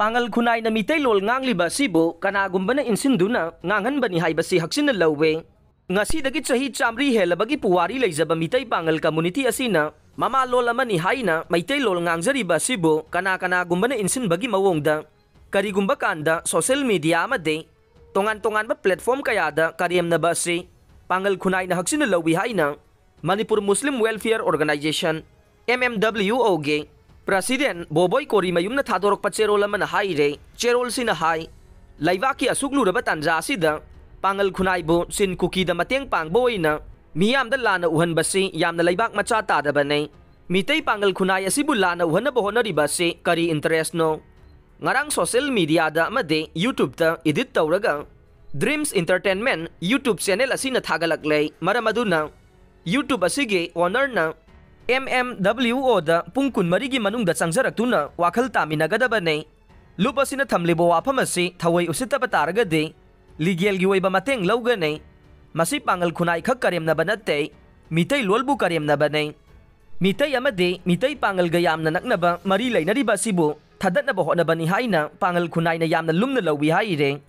Pangal khunay na mitaylol ngangliba sibo kanagumbana insinduna nganganbani haibasi haksinna lawwe. Ngasi dagit sahi chamri helabagi puwari laizaba mitay pangal community asina mamalol amani haina mitaylol ngangjariba sibo kanakagumbana insinbagi mawongda. Karigumba kanda social media amade tongan-tongan ba platform kayada kariyam na basi pangal khunay na haksinna lawwi haina Manipur Muslim Welfare Organization MMWOG President Boboy Korimayum na thadorok pa cherol man haire cherol sinahai laibaki asuklu raba tanja sida pangal khunai bo sin kuki da mateng pang boy na miyam da lana uhan basi yam na laibak macha ta da banay mitay pangal khunai asibu lana uhan na bohon na ribasi kari interest no ngarang social media da made YouTube ta edit tawraga Dreams Entertainment YouTube channel asina thagalaklay maramaduna YouTube asige owner na MMWO da pungkun marigi manungda changjarakuna wakhal taminagadabane lupa sina thamlibo wafam asi thawai usitaba taragade legal gi oiba mateng lawgane masi pangal khunai khak karemna banate mitai lolbu karemna bane mitai amade mitai pangal gayamna naknaba mari lainari basibo thadatna bohona bani haina pangal khunai na yamna lumna lawi haire